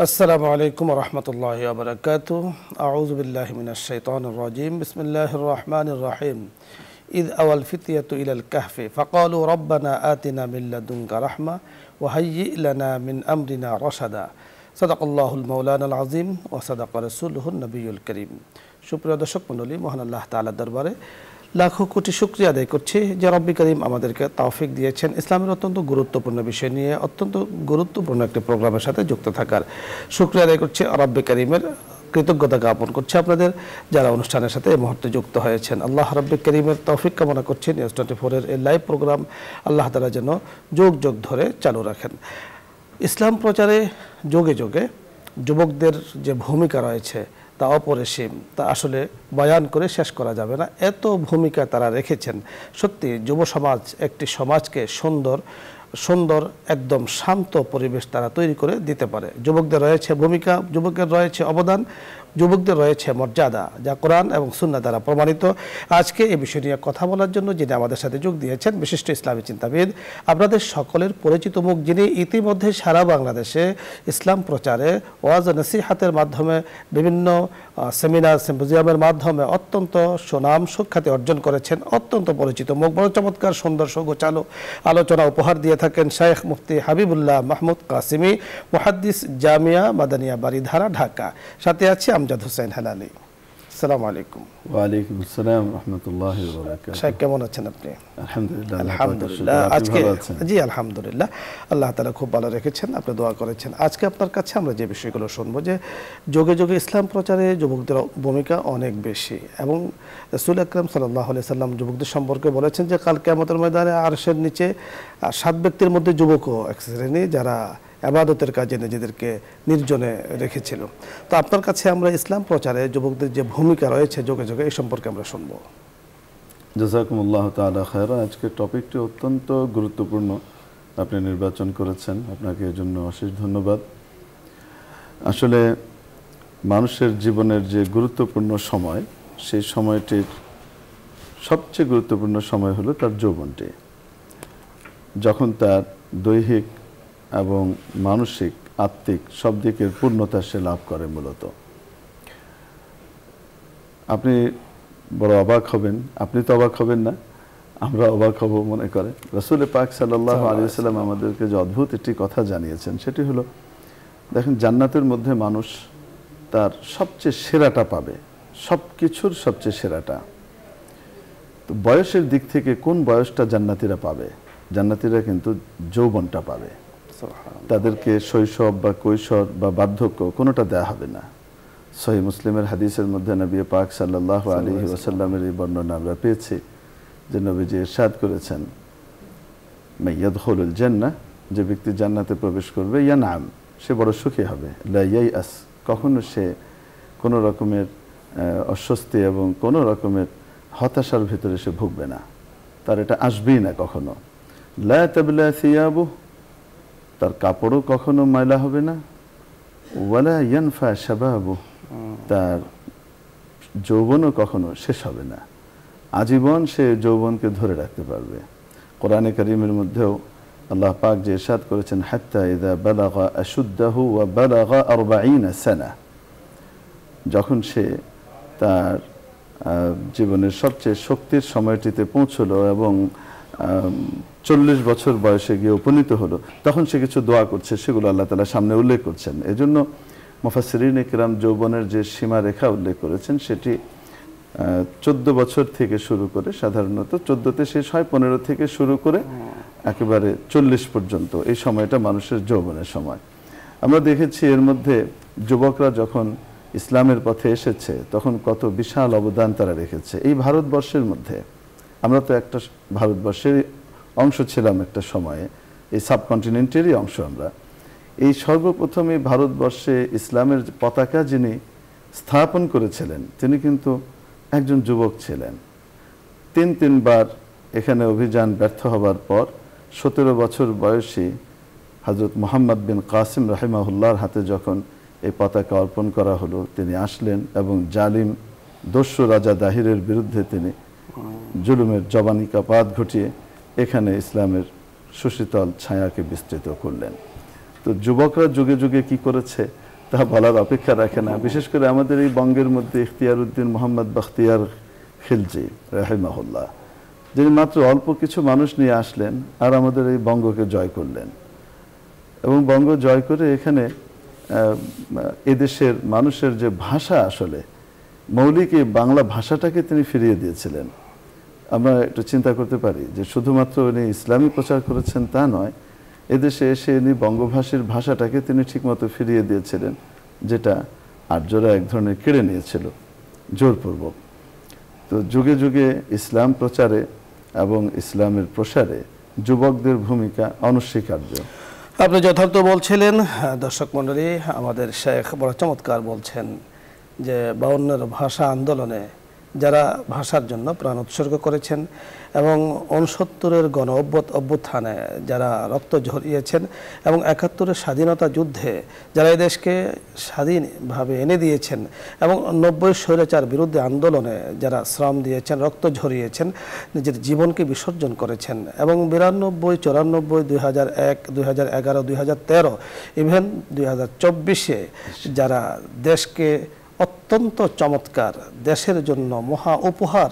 আসসালামু আলাইকুম ওয়া রাহমাতুল্লাহি ওয়া বারাকাতুহু আউযু বিল্লাহি মিনাশ শাইতানির রাজীম বিসমিল্লাহির রাহমানির রাহিম ইয আওয়াল ফিতয়াতু ইলাল কাহফি ফাকালু রাব্বানা আতিনা মিন লাদুনকা রাহমা ওয়া হায়্যি লানা মিন আমরিনা রাশাদা সাদাকাল্লাহুল মাওলানাল আযীম ওয়া সাদাকা রাসূলুহুন নবিয়্যুল কারীম। সুপ্রিয় দর্শক মণ্ডলী, মহান আল্লাহ তাআলার দরবারে লাখো কোটি শুকরিয়া আদায় করছি যে রব্বি করিম আমাদেরকে তৌফিক দিয়েছেন ইসলামের অত্যন্ত গুরুত্বপূর্ণ বিষয় নিয়ে অত্যন্ত গুরুত্বপূর্ণ একটি প্রোগ্রামের সাথে যুক্ত থাকার শুকরিয়া আদায় করছি। রব্বি করিমের কৃতজ্ঞতা জ্ঞাপন করছি আপনাদের যারা অনুষ্ঠানের সাথে এই মুহূর্তে যুক্ত হয়েছেন। আল্লাহ রব্বি করিমের তৌফিক কামনা করছি নিউজ 24 এই লাইভ প্রোগ্রাম আল্লাহ তাআলা যেন যুগ যুগ ধরে চালু রাখেন। ইসলাম প্রচারে যুগে যুগে যুবকদের যে ভূমিকা রয়েছে তা অপরিসীম, তা আসলে বয়ান করে শেষ করা যাবে না। এত ভূমিকা তারা রেখেছেন। সত্যি যুব সমাজ একটি সমাজকে সুন্দর একদম শান্ত পরিবেশ তারা তৈরি করে দিতে পারে। যুবকদের রয়েছে ভূমিকা, যুবকদের রয়েছে অবদান, যুবকদের রয়েছে মর্যাদা, যা কোরআন এবং সুন্নাহ দ্বারা প্রমাণিত। আজকে এই বিষয় নিয়ে কথা বলার জন্য যিনি আমাদের সাথে যোগ দিয়েছেন বিশিষ্ট ইসলামী চিন্তাবিদ, আপনাদের সকলের পরিচিত মুখ, যিনি ইতিমধ্যে সারা বাংলাদেশে ইসলাম প্রচারে ওয়াজ ও নসিহাতের মাধ্যমে বিভিন্ন সেমিনার সিম্পোজিয়ামের মাধ্যমে অত্যন্ত সুনাম সুখ্যাতি অর্জন করেছেন। অত্যন্ত পরিচিত মুখ, বড় চমৎকার সুন্দর সুগোছালো আলোচনা উপহার দিয়ে থাকেন শেখ মুফতি হাবিবুল্লাহ মাহমুদ কাসিমি, মুহাদ্দিস, জামিয়া মাদানিয়া বারিধারা, ঢাকা। সাথে আছে আমজাদ হোসেন হেলালি। আসসালামু আলাইকুম। ওয়া আলাইকুম আসসালাম ওয়া রাহমাতুল্লাহি ওয়া বারাকাতুহু। শেখ কেমন আছেন আপনি? আলহামদুলিল্লাহ। আলহামদুলিল্লাহ। আজকে জি আলহামদুলিল্লাহ, আল্লাহ তাআলা খুব ভালো রেখেছেন, আপনি দোয়া করেছেন। আজকে আপনার কাছে আমরা যে বিষয়গুলো শুনবো, যে যুগে যুগে ইসলাম প্রচারে যুবকদের ভূমিকা অনেক বেশি, এবং রাসূল আকরাম সাল্লাল্লাহু আলাইহি সাল্লাম যুবকদের সম্পর্কে বলেছেন যে কাল কিয়ামতের ময়দানে আরশের নিচে 7 ব্যক্তির মধ্যে যুবকও এক শ্রেণী, যারা ইবাদতের কাজে নিজেদেরকে নির্জনে রেখেছিল। তো আপনার কাছে আমরা ইসলাম প্রচারে যুবকদের যে ভূমিকা রয়েছে যুগে যুগে এই সম্পর্কে আমরা শুনবো। জাযাকুমুল্লাহু তাআলা খায়রা। আজকের টপিকটি অত্যন্ত গুরুত্বপূর্ণ আপনি নির্বাচন করেছেন, আপনাকে এর জন্য অশেষ ধন্যবাদ। আসলে মানুষের জীবনের যে গুরুত্বপূর্ণ সময়, সেই সময়টির সবচেয়ে গুরুত্বপূর্ণ সময় হলো তার যৌবনটি, যখন তার দৈহিক এবং মানসিক আত্মিক সব দিকের পূর্ণতা সে লাভ করে। মূলত আপনি বড় অবাক হবেন, আপনি তো অবাক হবেন না, আমরা অবাক হব মনে করে। রাসূল পাক সাল্লাল্লাহু আলাইহি ওয়াসাল্লাম আমাদেরকে যে অদ্ভুত একটি কথা জানিয়েছেন, সেটি হলো, দেখেন, জান্নাতের মধ্যে মানুষ তার সবচেয়ে সেরাটা পাবে, সব কিছুর সবচেয়ে সেরাটা। তো বয়সের দিক থেকে কোন বয়সটা জান্নাতীরা পাবে? জান্নাতীরা কিন্তু যৌবনটা পাবে। তাদেরকে শৈশব বা কৈশোর বা বার্ধক্য কোনোটা দেয়া হবে না। সহিহ মুসলিমের হাদিসের মধ্যে নবী পাক সাল্লাল্লাহু আলাইহি ওয়াসাল্লামের এই বর্ণনা আমরা পেয়েছি যে নবীজি ইরশাদ করেছেন, মাইয়াদখুলুল জান্নাহ, যে ব্যক্তি জান্নাতে প্রবেশ করবে, ইয়ানাম, সে বড় সুখী হবে, লা ইয়াইআস, কখনো সে কোনো রকমের অস্বস্তি এবং কোনো রকমের হতাশার ভিতরে সে ভুগবে না, তার এটা আসবেই না কখনো। লা তাবলা সিয়াবু, তার কাপড়ও কখনো ময়লা হবে না। ওয়ালা ইয়ানফা শাবাবু, তার যৌবনও কখনো শেষ হবে না, আজীবন সে যৌবনকে ধরে রাখতে পারবে। কোরআনে কারীমের মধ্যেও আল্লাহ পাক যে ইরশাদ করেছেন, হাত্তা ইযা বালাগা আশুদ্দাহু ওয়া বালাগা 40 সানা, যখন সে তার জীবনের সবচেয়ে শক্তির সময়টিতে পৌঁছলো এবং 40 বছর বয়সে গিয়ে উপনীত হলো, তখন সে কিছু দোয়া করছে, সেগুলো আল্লাহ তাআলা সামনে উল্লেখ করছেন। এজন্য মুফাসসিরিনে কিরাম যৌবনের যে সীমারেখা উল্লেখ করেছেন, সেটি 14 বছর থেকে শুরু করে, সাধারণত 14তে শেষ হয়, 15 থেকে শুরু করে একেবারে 40 পর্যন্ত এই সময়টা মানুষের যৌবনের সময়। আমরা দেখেছি এর মধ্যে যুবকরা যখন ইসলামের পথে এসেছে তখন কত বিশাল অবদান তারা রেখেছে। এই ভারতবর্ষের মধ্যে, আমরা তো একটা ভারতবর্ষের অংশ ছিলাম একটা সময়ে, এই সাবকন্টিনেন্টেরই অংশ আমরা। এই সর্বপ্রথম এই ভারতবর্ষে ইসলামের পতাকা যিনি স্থাপন করেছিলেন, তিনি কিন্তু একজন যুবক ছিলেন। 3বার এখানে অভিযান ব্যর্থ হবার পর 17 বছর বয়সী হযরত মুহাম্মদ বিন কাসিম রাহিমাহুল্লাহর হাতে যখন এই পতাকা অর্পণ করা হলো, তিনি আসলেন এবং জালিম দস্যু রাজা দাহিরের বিরুদ্ধে তিনি জুলুমের জবানিকাপাত ঘটিয়ে এখানে ইসলামের সুশীতল ছায়াকে বিস্তৃত করলেন। তো যুবকরা যুগে যুগে কি করেছে, তা বলার অপেক্ষা রাখে না। বিশেষ করে আমাদের এই বঙ্গের মধ্যে ইখতিয়ার উদ্দিন মোহাম্মদ বখতিয়ার খিলজি রাহিমাহুল্লাহ, যিনি মাত্র অল্প কিছু মানুষ নিয়ে আসলেন আর আমাদের এই বঙ্গকে জয় করলেন, এবং বঙ্গ জয় করে এখানে এদেশের মানুষের যে ভাষা, আসলে মৌলিক এই বাংলা ভাষাটাকে তিনি ফিরিয়ে দিয়েছিলেন। আমরা একটু চিন্তা করতে পারি যে শুধুমাত্র উনি ইসলামী প্রচার করেছেন তা নয়, এদেশে এসে ইনি বঙ্গভাষীর ভাষাটাকে তিনি ঠিকমতো ফিরিয়ে দিয়েছিলেন, যেটা আর্যরা এক ধরনের কেড়ে নিয়েছিল জোরপূর্বক। তো যুগে যুগে ইসলাম প্রচারে এবং ইসলামের প্রসারে যুবকদের ভূমিকা অনস্বীকার্য। আপনি যথার্থ বলছিলেন। দর্শক মণ্ডলী, আমাদের শেখ বড় চমৎকার বলছেন যে 52 ভাষা আন্দোলনে যারা ভাষার জন্য প্রাণ উৎসর্গ করেছেন এবং 69-এর গণ অভ্যুত্থানে যারা রক্ত ঝরিয়েছেন এবং 71-এর স্বাধীনতা যুদ্ধে যারা এই দেশকে স্বাধীনভাবে এনে দিয়েছেন এবং 90 স্বৈরাচার বিরুদ্ধে আন্দোলনে যারা শ্রম দিয়েছেন, রক্ত ঝরিয়েছেন, নিজের জীবনকে বিসর্জন করেছেন এবং 92, 94, 2001, 2011, 2013 ইভেন 2024-এ যারা দেশকে অত্যন্ত চমৎকার দেশের জন্য মহা উপহার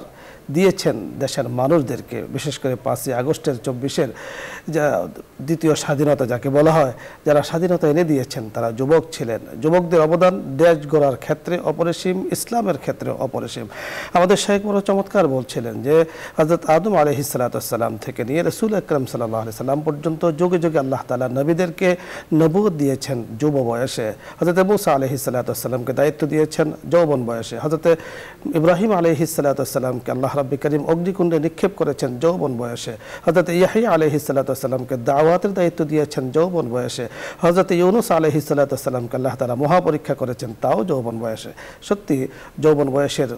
দিয়েছেন দেশের মানুষদেরকে, বিশেষ করে 5ই আগস্টের 24-এর যা দ্বিতীয় স্বাধীনতা যাকে বলা হয়, যারা স্বাধীনতা এনে দিয়েছেন তারা যুবক ছিলেন। যুবকদের অবদান দেশ গড়ার ক্ষেত্রে অপরিসীম, ইসলামের ক্ষেত্রে অপরিসীম। আমাদের শেখ বড় চমৎকার বলছিলেন যে হযরত আদম আলাইহিসসালাম থেকে নিয়ে রাসূল আকরাম সাল্লাল্লাহু আলাইহি সাল্লাম পর্যন্ত যুগে যুগে আল্লাহ তাআলা নবীদেরকে নবুয়ত দিয়েছেন যুব বয়সে। হযরত মূসা আলাইহিসসালামকে দায়িত্ব দিয়েছেন যৌবন বয়সে। হযরত ইব্রাহিম আলাইহিসসালামকে আল্লাহ রাব্বুল কারীম অগ্নিকুণ্ডে নিক্ষেপ করেছেন যৌবন বয়সে। হযরত ইয়াহইয়া আলাইহিসসালামকে দাওয়াতের দায়িত্ব দিয়েছেন যৌবন বয়সে। হযরত ইউনূস আলাইহিসসালামকে আল্লাহ তাআলা মহাপরীক্ষা করেছেন তাও যৌবন বয়সে। সত্যি যৌবন বয়সের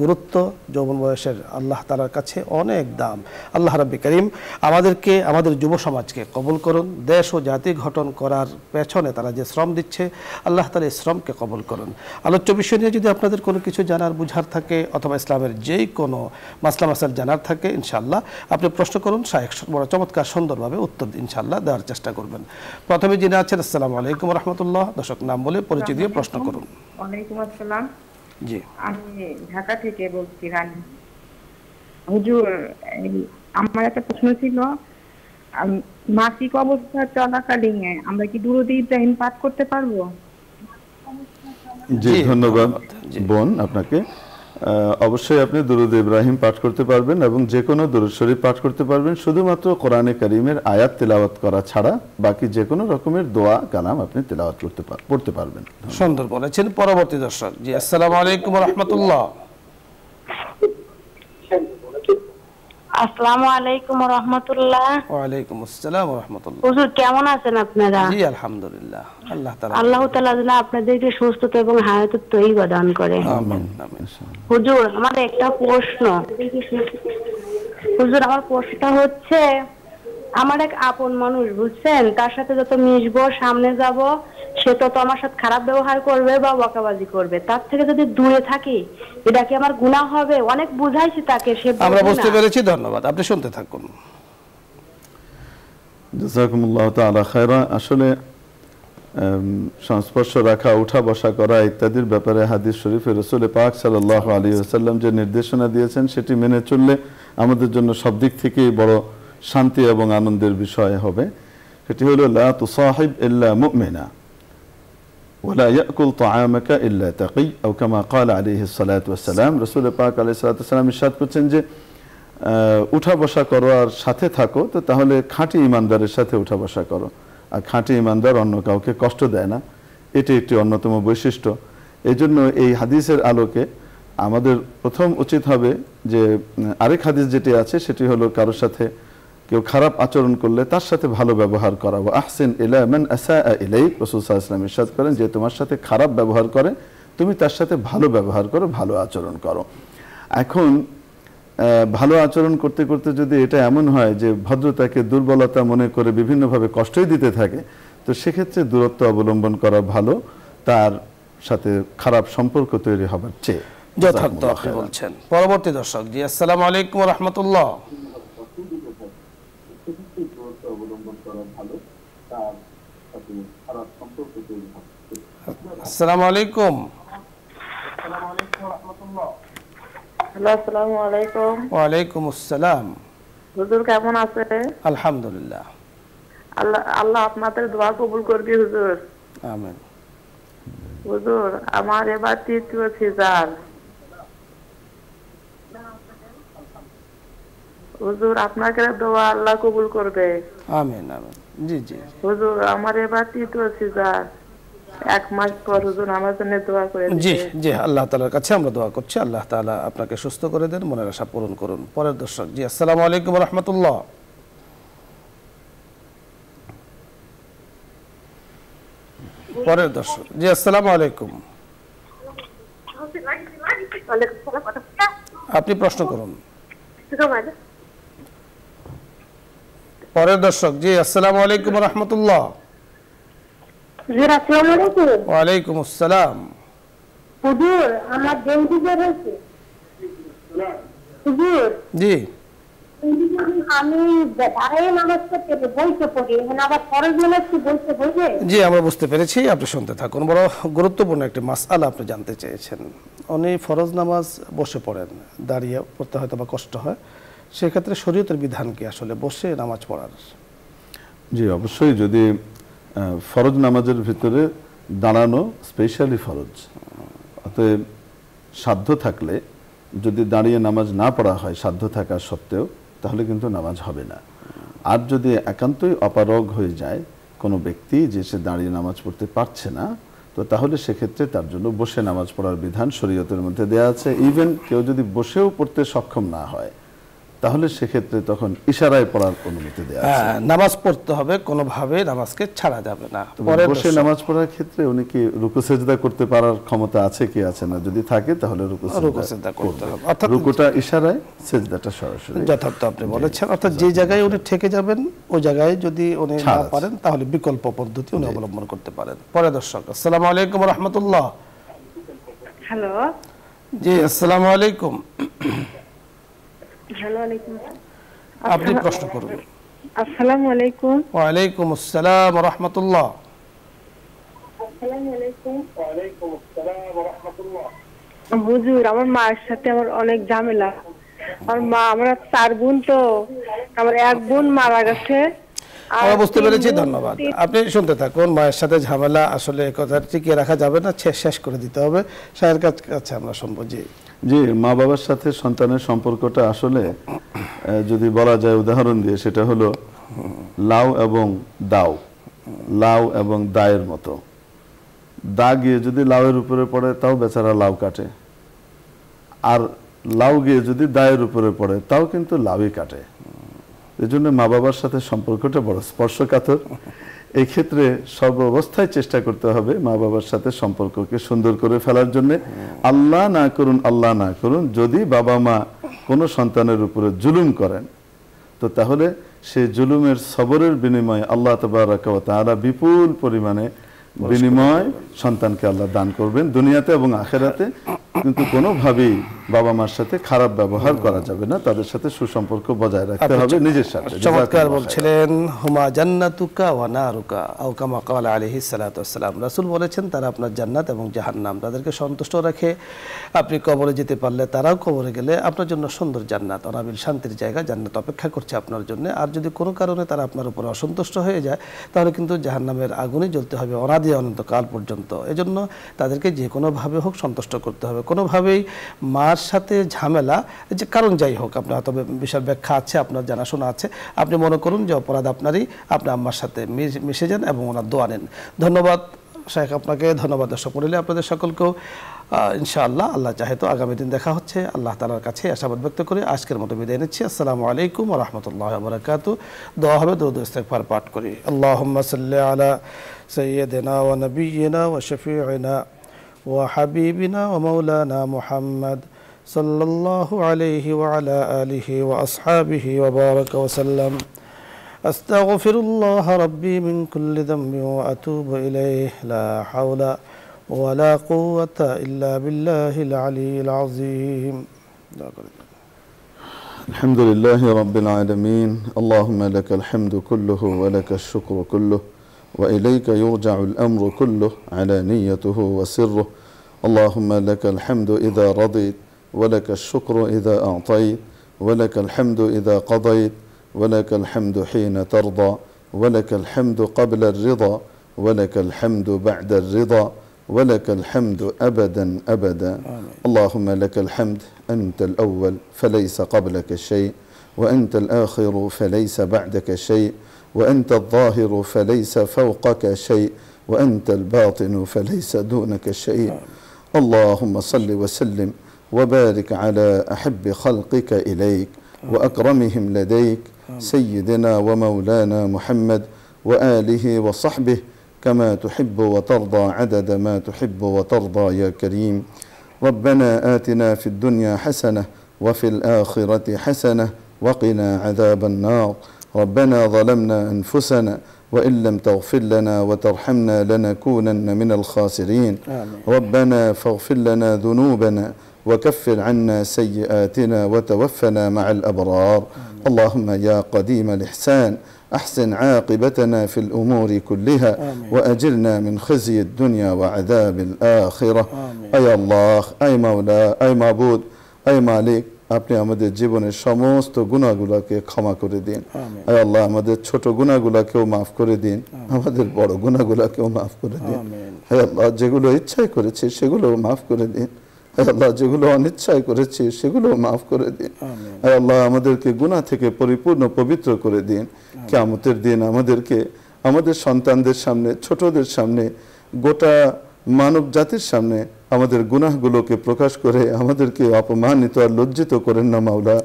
গুরুত্ব, যৌবন বয়সের আল্লাহ তাআলার কাছে অনেক দাম। আল্লাহ রাব্বুল কারীম আমাদেরকে, আমাদের যুব সমাজকে কবুল করুন। দেশ ও জাতি গঠন করার পেছনে তারা যে শ্রম দিচ্ছে, আল্লাহ তাআলা এই শ্রমকে কবুল করুন। আলোচ্য বিষয় নিয়ে যদি আপনাদের কোনো কিছু জানার বুঝার থাকে অথবা ইসলামের যেই কোনো মাসলা মাসাল জানার থাকে, ইনশাআল্লাহ আপনি প্রশ্ন করুন, শায়েখ বড় চমৎকার সুন্দরভাবে উত্তর ইনশাআল্লাহ দেওয়ার চেষ্টা করবেন। প্রথমে যিনি আছেন, আসসালামু আলাইকুম ওয়া রাহমাতুল্লাহ। দর্শক নাম বলে পরিচয় দিয়ে প্রশ্ন করুন। ওয়ালাইকুম আসসালাম। জি, আমি ঢাকা থেকে বলছি রানী। হুজুর, আমার একটা প্রশ্ন ছিল, মাসিক অবস্থা চলাকালীন আমরা কি দুরূদ ইব্রাহিম পাঠ করতে পারবো? জি, ধন্যবাদ বোন আপনাকে। অবশ্যই আপনি দুরূদ ইব্রাহিম পাঠ করতে পারবেন এবং যে কোনো দুরূদ শরীফ পাঠ করতে পারবেন, শুধুমাত্র কোরআনে কারীমের আয়াত তেলাওয়াত করা ছাড়া বাকি যে কোনো রকমের দোয়া কালাম আপনি তেলাওয়াত পড়তে পারবেন। সুন্দর বলেছেন। পরবর্তী দর্শক, জি আসসালামু আলাইকুম ওয়া রাহমাতুল্লাহ। আসসালামু আলাইকুম ওয়া রাহমাতুল্লাহ। ওয়া আলাইকুম আসসালাম ওয়া রাহমাতুল্লাহ। হুজুর কেমন আছেন আপনারা? জি আলহামদুলিল্লাহ। আল্লাহ তাআলা যেন আপনাদেরকে সুস্থতা এবং হায়াতুত তয়্যিবা দান করে। আমিন আমিন। হুজুর, আমার একটা প্রশ্ন। হুজুর, আমার প্রশ্নটা হচ্ছে, আমার এক আপন মানুষ, বুঝছেন, তার সাথে যত মিশবো, সামনে যাব, সে তত আমার সাথে খারাপ ব্যবহার করবে বা বকাবাজি করবে। তার থেকে যদি দূরে থাকি, এটা কি আমার গুনাহ হবে? অনেক বুঝাইছি তাকে, সে আমরা বুঝতে পেরেছি। ধন্যবাদ, আপনি শুনতে থাকুন। জাযাকুমুল্লাহু তাআলা খায়রা। আসলে সংস্পর্শ রাখা, উঠা বসা করা ইত্যাদির ব্যাপারে হাদিস শরীফে রাসূল পাক সাল্লাল্লাহু আলাইহি ওয়াসাল্লাম যে নির্দেশনা দিয়েছেন, সেটি মেনে চললে আমাদের জন্য সব দিক থেকেই বড় শান্তি এবং আনন্দের বিষয় হবে। সেটি হলো লা তুসাহিব ইল্লা মুমিনা ওয়ালা ইয়াকুল তাআমাকা ইল্লা তাকি, আও কামা ক্বাল আলাইহিস সালাতু ওয়াস সালাম। রাসূল পাক আলাইহিস সালাতু ওয়াস সালাম ইরশাদ করছেন যে উঠা বসা করো আর সাথে থাকো, তো তাহলে খাঁটি ঈমানদারের সাথে উঠা বসা করো। আর খাঁটি ঈমানদার অন্য কাউকে কষ্ট দেয় না, এটি একটি অন্যতম বৈশিষ্ট্য। এই জন্য এই হাদিসের আলোকে আমাদের প্রথম উচিত হবে যে আরেক হাদিস যেটি আছে সেটি হলো কারোর সাথে কেউ খারাপ আচরণ করলে তার সাথে ভালো ব্যবহার করা। ওয়া আহসিন ইলা মান আসাআ ইলাইক, রাসূল সাল্লাল্লাহু আলাইহি ওয়াসাল্লাম ইরশাদ করেন যে তোমার সাথে খারাপ ব্যবহার করে তুমি তার সাথে ভালো ব্যবহার করো, ভালো আচরণ করো। এখন ভালো আচরণ করতে করতে যদি এটা এমন হয় যে ভদ্রতাকে দুর্বলতা মনে করে বিভিন্নভাবে কষ্টই দিতে থাকে, তো সেক্ষেত্রে দূরত্ব অবলম্বন করা ভালো, তার সাথে খারাপ সম্পর্ক তৈরি হবার চেয়ে। যথার্থ আপনি বলছেন। পরবর্তী দর্শক, জি আসসালামু আলাইকুম ওয়া রাহমাতুল্লাহ। আসসালামু আলাইকুম। হ্যালো, আসসালামু আলাইকুম। ওয়ালাইকুম আসসালাম। হুজুর কেমন আছে? আলহামদুলিল্লাহ। আল্লাহ আল্লাহ আপনাদের দোয়া কবুল করবে হুজুর। আমিন। হুজুর আমার এবার তৃতীয় সিজার। হুজুর আপনাকে দোয়া আল্লাহ কবুল করবে। আমিন আমিন। জি জি। হুজুর আমার এবার তৃতীয় সিজার। 1 মাস পর হুজুর আমার জন্য দোয়া করে দিবেন। জি জি, আল্লাহ তাআলার কাছে আমরা দোয়া করছি, আল্লাহ তাআলা আপনাকে সুস্থ করে দেন, মনের আশা পূরণ করুন। পরের দর্শক। জি, আসসালামু আলাইকুম ওয়া রাহমাতুল্লাহ। পরের দর্শক। জি, আসসালামু আলাইকুম। আপনি প্রশ্ন করুন। পরের দর্শক। জি, আসসালামু আলাইকুম ওয়া রাহমাতুল্লাহ। হুজুর আসসালামু আলাইকুম। ওয়া আলাইকুম আসসালাম। হুজুর আমার ডেঙ্গু জ্বর হয়েছে। হুজুর জি, আমি দাঁড়িয়ে নামাজ পড়তে বইতে পড়ি, এখন আবার ফরজ নামাজ কি বইতে বইবে? জি, আমরা বুঝতে পেরেছি, আপনি শুনতে থাকুন। বড় গুরুত্বপূর্ণ একটি মাসআলা আপনি জানতে চেয়েছেন। উনি ফরজ নামাজ বসে পড়েন, দাঁড়িয়ে পড়তে হয়তো বা কষ্ট হয়, সেক্ষেত্রে শরীয়তের বিধান কি আসলে বসে নামাজ পড়ার? জি, অবশ্যই। যদি ফরজ নামাজের ভিতরে দাঁড়ানো স্পেশালি ফরজ, অতএব সাধ্য থাকলে যদি দাঁড়িয়ে নামাজ না পড়া হয় সাধ্য থাকা সত্ত্বেও, তাহলে কিন্তু নামাজ হবে না। আর যদি একান্তই অপারগ হয়ে যায় কোনো ব্যক্তি যে সে দাঁড়িয়ে নামাজ পড়তে পারছে না, তো তাহলে সেক্ষেত্রে তার জন্য বসে নামাজ পড়ার বিধান শরীয়তের মধ্যে দেয়া আছে। ইভেন কেউ যদি বসেও পড়তে সক্ষম না হয়, তাহলে সেক্ষেত্রে তখন ইশারায় পড়ার অনুমতি দেয়া আছে। নামাজ পড়তে হবে, কোনোভাবে নামাজকে ছাড়া যাবে না। বসে নামাজ পড়ার ক্ষেত্রে উনি কি রুকু সেজদা করতে পারার ক্ষমতা আছে কি আছে না, যদি থাকে তাহলে রুকু সেজদা করতে হবে। অর্থাৎ রুকুটা ইশারায়, সেজদাটা সরাসরি। যথার্থ আপনি বলেছেন। অর্থাৎ যে জায়গায় উনি ঠেকে যাবেন ওই জায়গায় যদি উনি না পারেন তাহলে বিকল্প পদ্ধতি উনি অবলম্বন করতে পারেন। পরে দর্শক। আসসালামু আলাইকুম ওয়া রাহমাতুল্লাহ। হ্যালো। জি, আসসালামু আলাইকুম। হ্যালো, আলাইকুম। আপনি প্রশ্ন করুন। আসসালামু আলাইকুম। ওয়া আলাইকুম আসসালাম ওয়া রাহমাতুল্লাহ। আসসালামু আলাইকুম। ওয়া আলাইকুম আসসালাম ওয়া রাহমাতুল্লাহ। হুজুর আমার মায়ের সাথে আমার অনেক ঝামেলা। আমার মা, আমরা 4 বোন, তো আমার এক বোন মারা গেছে। আমরা বুঝতে পেরেছি, ধন্যবাদ। আপনি শুনতে থাকুন। মায়ের সাথে ঝামেলা, আসলে কথা টিকিয়ে রাখা যাবে না, শেষ করে দিতে হবে। সাহের কাছে আমরা শুনবো। জি জি, মা বাবার সাথে সন্তানের সম্পর্কটা আসলে যদি বলা যায় উদাহরণ দিয়ে, সেটা হলো লাউ এবং দাও, লাউ এবং দায়ের মতো। দা গিয়ে যদি লাউয়ের উপরে পড়ে তাও বেচারা লাউ কাটে, আর লাউ গিয়ে যদি দায়ের উপরে পড়ে তাও কিন্তু লাউই কাটে। এই জন্য মা বাবার সাথে সম্পর্কটা বড় স্পর্শকাতর। এই ক্ষেত্রে সর্বাবস্থায় চেষ্টা করতে হবে মা বাবার সাথে সম্পর্ককে সুন্দর করে ফেলার জন্য। আল্লাহ না করুন, আল্লাহ না করুন, যদি বাবা মা কোনো সন্তানের উপরে জুলুম করেন, তো তাহলে সেই জুলুমের সবরের বিনিময়ে আল্লাহ তাবারাকা ওয়া তাআলা বিপুল পরিমাণে বিনিময় সন্তানকে আল্লাহ দান করবেন দুনিয়াতে এবং আখিরাতে। কিন্তু কোনোভাবেই বাবা মার সাথে খারাপ ব্যবহার করা যাবে না, তাদের সাথে সুসম্পর্ক বজায় রাখতে হবে নিজের সাথে। চমৎকার বলছিলেন, হুমা জান্নাতুকা ওয়া নারুকা আও কামা ক্বালা আলাইহিস সালাতু ওয়াসসালাম। রাসূল বলেছেন তারা আপনার জান্নাত এবং জাহান্নাম, তাদেরকে সন্তুষ্ট রাখে। আপনি কবরে যেতে পারলে, তারাও কবরে গেলে আপনার জন্য সুন্দর জান্নাত, অনাবিল শান্তির জায়গা জান্নাত অপেক্ষা করছে আপনার জন্য। আর যদি কোনো কারণে তারা আপনার উপর অসন্তুষ্ট হয়ে যায়, তাহলে কিন্তু জাহান্নামের আগুনে জ্বলতে হবে অনাদি অনন্তকাল পর্যন্ত। এজন্য তাদেরকে যে কোনোভাবে হোক সন্তুষ্ট করতে হবে। কোনোভাবেই মার সাথে ঝামেলা, যে কারণ যাই হোক, আপনার হয়তো বিশাল ব্যাখ্যা আছে, আপনার জানাশোনা আছে, আপনি মনে করুন যে অপরাধ আপনারই, আপনি আম্মার সাথে মিশে যান এবং ওনার দোয়া নেন। ধন্যবাদ শাইখ আপনাকে, ধন্যবাদ দর্শক মণ্ডলী আপনাদের সকলকেও। ইনশাআল্লাহ আল্লাহ চাহে তো আগামী দিন দেখা হচ্ছে। আল্লাহ তাআলার কাছে আশাবাদ ব্যক্ত করে আজকের মতো বিদায় নিচ্ছি। আসসালামু আলাইকুম ওয়া রাহমাতুল্লাহি ওয়া বারাকাতুহু। দোয়া হবে, দরুদ ইস্তিগফার পাঠ করি। আল্লাহুম্মা সাল্লি আলা সাইয়্যিদিনা ওয়া নাবিয়্যিনা ওয়া শাফিঈনা ওয়া হাবিবিনা ওয়া মাওলানা মুহাম্মদ সাল্লাল্লাহু আলাইহি ওয়া আলা আলিহি ওয়া আসহাবিহি ওয়া বারাকা ওয়া সাল্লাম। আস্তাগফিরুল্লাহ রাব্বি মিন কুল্লি যামবিন ওয়া আতুবু ইলাইহি লা হাওলা ওয়ালা কুওয়াতা ইল্লা বিল্লাহিল আলিয়্যিল আযীম। আলহামদুলিল্লাহি রাব্বিল আলামিন। আল্লাহুম্মা লাকাল হামদু কুল্লুহু ওয়া লাকাশ শুকরু কুল্লুহু وإليك يرجع الأمر كله علانيته وسره. اللهم لك الحمد إذا رضيت، ولك الشكر إذا أعطيت، ولك الحمد إذا قضيت، ولك الحمد حين ترضى، ولك الحمد قبل الرضا، ولك الحمد بعد الرضا، ولك الحمد أبدا أبدا. اللهم لك الحمد، أنت الأول فليس قبلك شيء، وأنت الآخر فليس بعدك شيء، وأنت الظاهر فليس فوقك شيء، وأنت الباطن فليس دونك شيء. اللهم صل وسلم وبارك على أحب خلقك إليك وأكرمهم لديك سيدنا ومولانا محمد وآله وصحبه، كما تحب وترضى عدد ما تحب وترضى يا كريم. ربنا آتنا في الدنيا حسنة وفي الآخرة حسنة وقنا عذاب النار. ربنا ظلمنا أنفسنا وإن لم تغفر لنا وترحمنا لنكونن من الخاسرين. ربنا فاغفر لنا ذنوبنا وكفر عنا سيئاتنا وتوفنا مع الأبرار. اللهم يا قديم الإحسان أحسن عاقبتنا في الأمور كلها وأجرنا من خزي الدنيا وعذاب الآخرة. أي الله، أي مولا، أي معبود، أي مالك، আপনি আমাদের জীবনের সমস্ত গুনাহগুলোকে ক্ষমা করে দিন। আয় আল্লাহ, আমাদের ছোট গুনাহগুলোকেও মাফ করে দিন, আমাদের বড় গুনাহগুলোকেও মাফ করে দিন। আয় আল্লাহ, যেগুলো ইচ্ছায় করেছি সেগুলোও মাফ করে দিন। আয় আল্লাহ, যেগুলো অনিচ্ছায় করেছি সেগুলোও মাফ করে দিন। আয় আল্লাহ, আমাদেরকে গুনাহ থেকে পরিপূর্ণ পবিত্র করে দিন। কিয়ামতের দিন আমাদেরকে আমাদের সন্তানদের সামনে, ছোটদের সামনে, গোটা মানব জাতির সামনে আমাদের গুনাহগুলোকে প্রকাশ করে আমাদেরকে অপমানিত আর লজ্জিত করেন না মাওলা।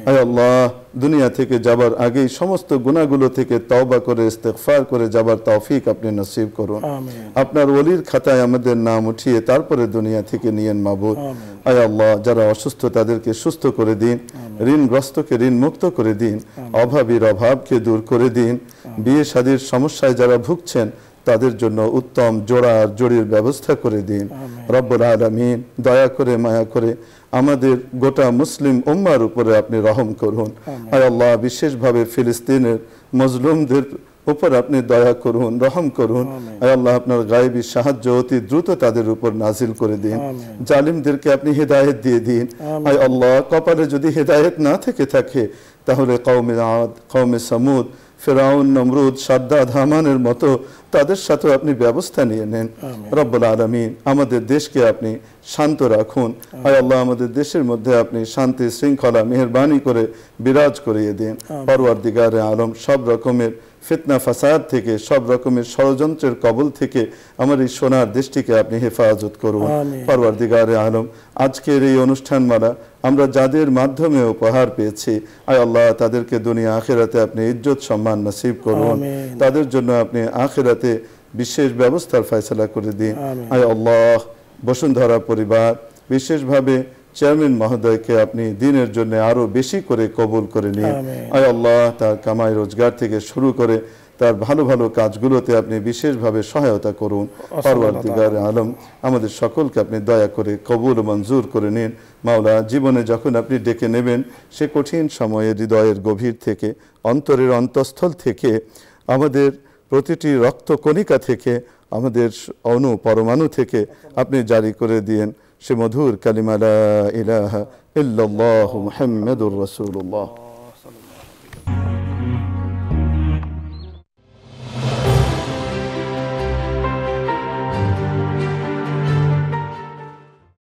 আয় আল্লাহ, দুনিয়া থেকে যাবার আগেই সমস্ত গুনাহগুলো থেকে তওবা করে ইস্তেগফার করে যাবার তৌফিক আপনি নসিব করুন। আপনার ওলির খাতায় আমাদের নাম উঠিয়ে তারপরে দুনিয়া থেকে নিয়েন মাবুদ। আয় আল্লাহ, যারা অসুস্থ তাদেরকে সুস্থ করে দিন, ঋণগ্রস্তকে ঋণ মুক্ত করে দিন, অভাবীর অভাবকে দূর করে দিন, বিয়ে শাদীর সমস্যায় যারা ভুগছেন তাদের জন্য উত্তম জোড়ির ব্যবস্থা করে দিন। রব্বুল আলামিন, দয়া করে মায়া করে আমাদের গোটা মুসলিম উম্মার উপরে আপনি রহম করুন। আয় আল্লাহ, বিশেষভাবে ফিলিস্তিনের মজলুমদের উপর আপনি দয়া করুন, রহম করুন। আয় আল্লাহ, আপনার গায়েবী সাহায্য অতি দ্রুত তাদের উপর নাজিল করে দিন। জালিমদেরকে আপনি হেদায়েত দিয়ে দিন। আয় আল্লাহ, কপালে যদি হেদায়েত না থেকে থাকে তাহলে কওমে আদ, কওমে সামুদ, ফেরাউন, নমরুদ, সাদ্দাদ, হামানের মতো তাদের সাথে আপনি ব্যবস্থা নিয়ে নেন। রব্বুল আলামিন, আমাদের দেশকে আপনি শান্ত রাখুন। আয় আল্লাহ, আমাদের দেশের মধ্যে আপনি শান্তি শৃঙ্খলা মেহেরবানি করে বিরাজ করিয়ে দিন। পরওয়ারদিগারে আলম, সব রকমের ফিতনা ফাসাদ থেকে, সব রকমের ষড়যন্ত্রের কবল থেকে আমার এই সোনার দেশটিকে আপনি হেফাজত করুন। পরওয়ারদিগারে আলম, আজকের এই অনুষ্ঠানমালা আমরা যাদের মাধ্যমে উপহার পেয়েছি, আয় আল্লাহ, তাদেরকে দুনিয়া আখিরাতে আপনি ইজ্জত সম্মান নসিব করুন। তাদের জন্য আপনি আখিরাতে বিশেষ ব্যবস্থার ফয়সালা করে দিন। আয় আল্লাহ, বসুন্ধরা পরিবার, বিশেষভাবে চেয়ারম্যান মহোদয়কে আপনি দিনের জন্য আরো বেশি করে কবুল করে নিন। আয় আল্লাহ, তার কামাই রোজগার থেকে শুরু করে তার ভালো ভালো কাজগুলোতে আপনি বিশেষভাবে সহায়তা করুন। পরওয়ারদিগারে আলম, আমাদের সকলকে আপনি দয়া করে কবুল মঞ্জুর করে নিন। মাওলা, জীবনে যখন আপনি ডেকে নেবেন সে কঠিন সময়ে হৃদয়ের গভীর থেকে, অন্তরের অন্তঃস্থল থেকে, আমাদের প্রতিটি রক্তকণিকা থেকে, আমাদের অণু পরমাণু থেকে আপনি জারি করে দিয়েন সে মধুর কালিমা লা ইলাহা ইল্লাল্লাহু মুহাম্মাদুর রাসূলুল্লাহ।